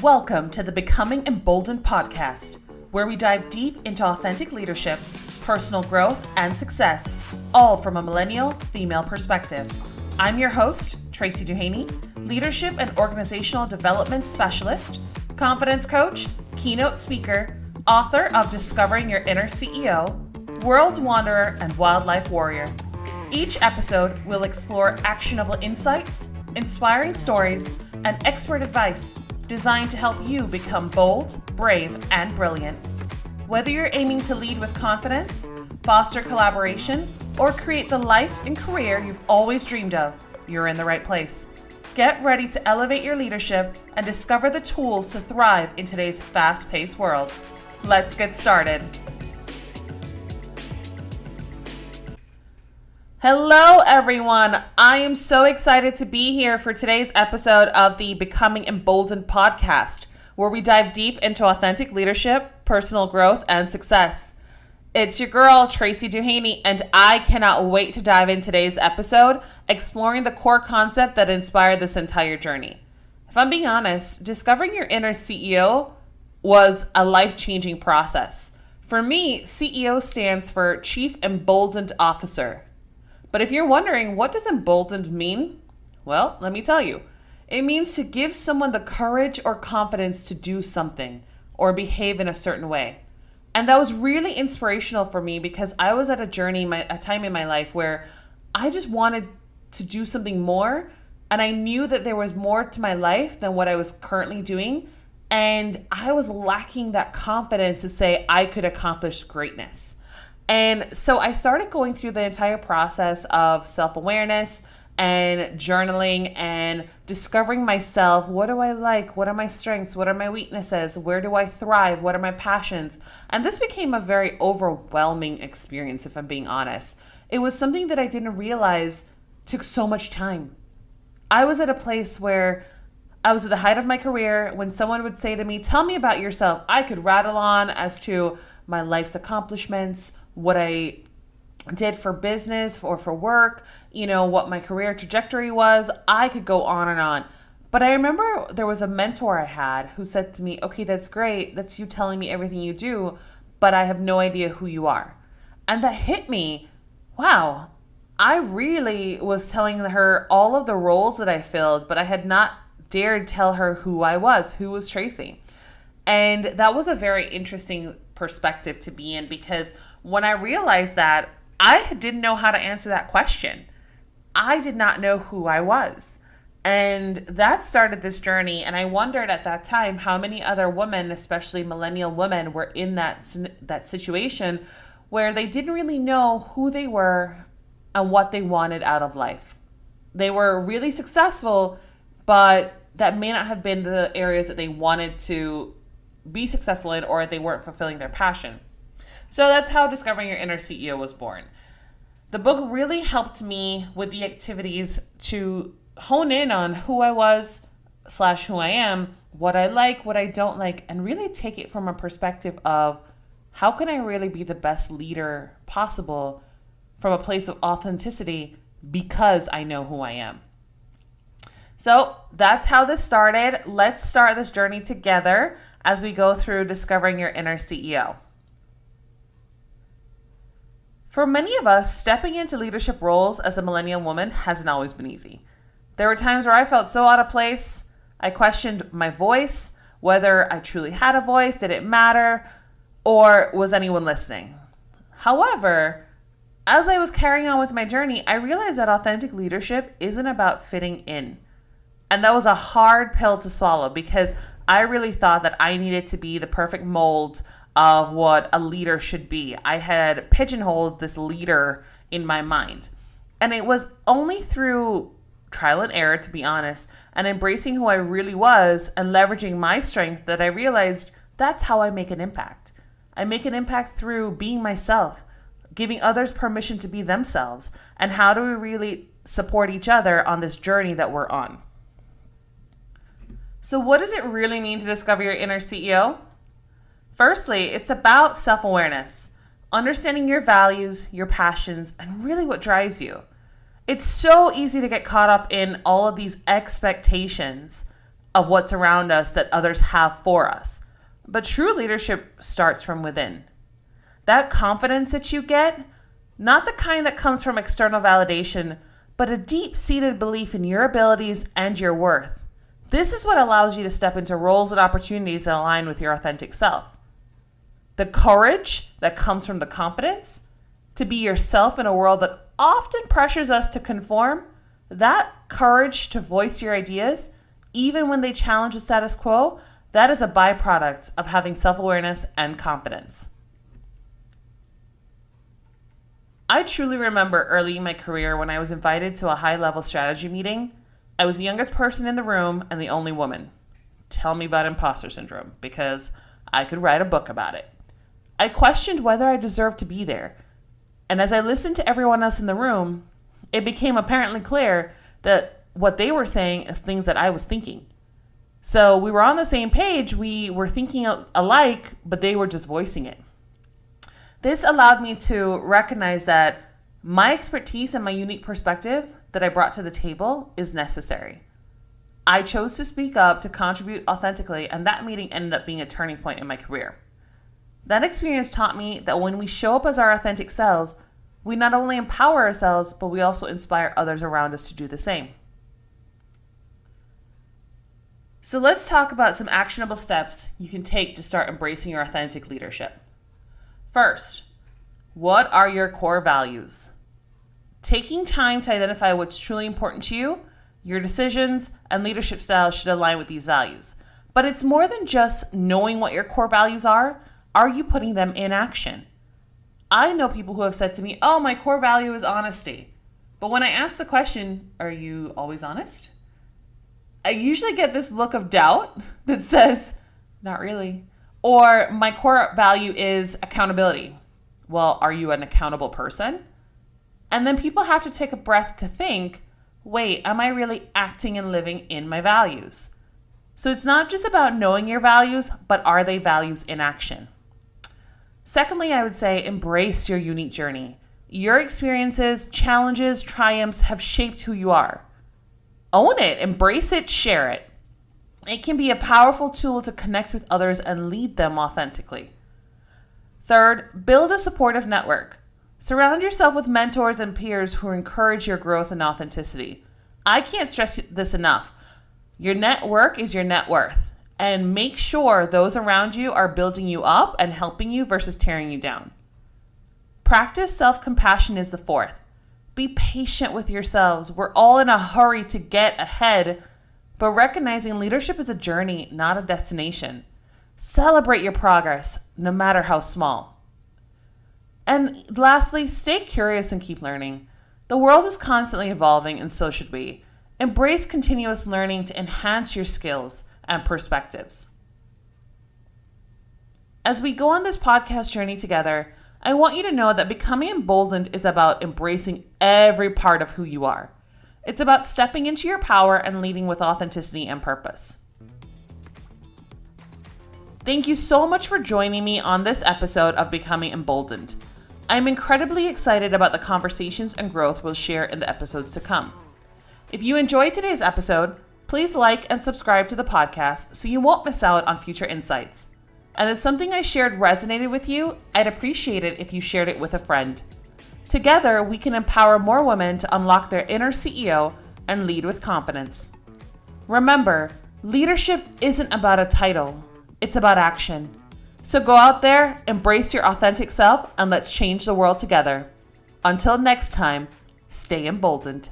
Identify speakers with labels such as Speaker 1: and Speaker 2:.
Speaker 1: Welcome to the Becoming Emboldened podcast, where we dive deep into authentic leadership, personal growth, and success, all from a millennial female perspective. I'm your host, Tracy Duhaney, leadership and organizational development specialist, confidence coach, keynote speaker, author of Discovering Your Inner C.E.O, world wanderer, and wildlife warrior. Each episode will explore actionable insights, inspiring stories, and expert advice designed to help you become bold, brave, and brilliant. Whether you're aiming to lead with confidence, foster collaboration, or create the life and career you've always dreamed of, you're in the right place. Get ready to elevate your leadership and discover the tools to thrive in today's fast-paced world. Let's get started. Hello, everyone. I am so excited to be here for today's episode of the Becoming Emboldened podcast, where we dive deep into authentic leadership, personal growth, and success. It's your girl, Tracy Duhaney, and I cannot wait to dive in today's episode, exploring the core concept that inspired this entire journey. If I'm being honest, discovering your inner CEO was a life-changing process. For me, CEO stands for Chief Emboldened Officer. But if you're wondering, what does emboldened mean? Well, let me tell you. It means to give someone the courage or confidence to do something or behave in a certain way. And that was really inspirational for me because I was at a time in my life where I just wanted to do something more. And I knew that there was more to my life than what I was currently doing. And I was lacking that confidence to say I could accomplish greatness. And so I started going through the entire process of self-awareness and journaling and discovering myself. What do I like? What are my strengths? What are my weaknesses? Where do I thrive? What are my passions? And this became a very overwhelming experience, if I'm being honest. It was something that I didn't realize took so much time. I was at a place where I was at the height of my career. When someone would say to me, "Tell me about yourself," I could rattle on as to my life's accomplishments, what I did for business or for work, what my career trajectory was. I could go on and on. But I remember there was a mentor I had who said to me, "Okay, that's great. That's you telling me everything you do, but I have no idea who you are." And that hit me. Wow, I really was telling her all of the roles that I filled, but I had not dared tell her who was Tracy. And that was a very interesting perspective to be in, because when I realized that, I didn't know how to answer that question. I did not know who I was. And that started this journey. And I wondered at that time how many other women, especially millennial women, were in that situation where they didn't really know who they were and what they wanted out of life. They were really successful, but that may not have been the areas that they wanted to be successful in, or they weren't fulfilling their passion. So that's how Discovering Your Inner CEO was born. The book really helped me with the activities to hone in on who I was / who I am, what I like, what I don't like, and really take it from a perspective of how can I really be the best leader possible from a place of authenticity because I know who I am. So that's how this started. Let's start this journey together as we go through Discovering Your Inner CEO. For many of us, stepping into leadership roles as a millennial woman hasn't always been easy. There were times where I felt so out of place. I questioned my voice, whether I truly had a voice, did it matter, or was anyone listening? However, as I was carrying on with my journey, I realized that authentic leadership isn't about fitting in. And that was a hard pill to swallow, because I really thought that I needed to be the perfect mold of what a leader should be. I had pigeonholed this leader in my mind. And it was only through trial and error, to be honest, and embracing who I really was and leveraging my strength that I realized that's how I make an impact. I make an impact through being myself, giving others permission to be themselves, and how do we really support each other on this journey that we're on. So what does it really mean to discover your inner CEO? Firstly, it's about self-awareness, understanding your values, your passions, and really what drives you. It's so easy to get caught up in all of these expectations of what's around us that others have for us. But true leadership starts from within. That confidence that you get, not the kind that comes from external validation, but a deep-seated belief in your abilities and your worth. This is what allows you to step into roles and opportunities that align with your authentic self. The courage that comes from the confidence to be yourself in a world that often pressures us to conform, that courage to voice your ideas, even when they challenge the status quo, that is a byproduct of having self-awareness and confidence. I truly remember early in my career when I was invited to a high-level strategy meeting. I was the youngest person in the room and the only woman. Tell me about imposter syndrome, because I could write a book about it. I questioned whether I deserved to be there. And as I listened to everyone else in the room, it became apparently clear that what they were saying is things that I was thinking. So we were on the same page, we were thinking alike, but they were just voicing it. This allowed me to recognize that my expertise and my unique perspective that I brought to the table is necessary. I chose to speak up to contribute authentically, and that meeting ended up being a turning point in my career. That experience taught me that when we show up as our authentic selves, we not only empower ourselves, but we also inspire others around us to do the same. So let's talk about some actionable steps you can take to start embracing your authentic leadership. First, what are your core values? Taking time to identify what's truly important to you, your decisions and leadership style should align with these values. But it's more than just knowing what your core values are. Are you putting them in action? I know people who have said to me, oh, my core value is honesty. But when I ask the question, are you always honest? I usually get this look of doubt that says, not really. Or my core value is accountability. Well, are you an accountable person? And then people have to take a breath to think, wait, am I really acting and living in my values? So it's not just about knowing your values, but are they values in action? Secondly, I would say embrace your unique journey. Your experiences, challenges, triumphs have shaped who you are. Own it, embrace it, share it. It can be a powerful tool to connect with others and lead them authentically. Third, build a supportive network. Surround yourself with mentors and peers who encourage your growth and authenticity. I can't stress this enough. Your network is your net worth, and make sure those around you are building you up and helping you versus tearing you down. Practice self-compassion is the fourth. Be patient with yourselves. We're all in a hurry to get ahead, but recognizing leadership is a journey, not a destination. Celebrate your progress, no matter how small. And lastly, stay curious and keep learning. The world is constantly evolving, and so should we. Embrace continuous learning to enhance your skills and perspectives. As we go on this podcast journey together, I want you to know that becoming emboldened is about embracing every part of who you are. It's about stepping into your power and leading with authenticity and purpose. Thank you so much for joining me on this episode of Becoming Emboldened. I'm incredibly excited about the conversations and growth we'll share in the episodes to come. If you enjoyed today's episode, please like and subscribe to the podcast so you won't miss out on future insights. And if something I shared resonated with you, I'd appreciate it if you shared it with a friend. Together, we can empower more women to unlock their inner CEO and lead with confidence. Remember, leadership isn't about a title, it's about action. So go out there, embrace your authentic self, and let's change the world together. Until next time, stay emboldened.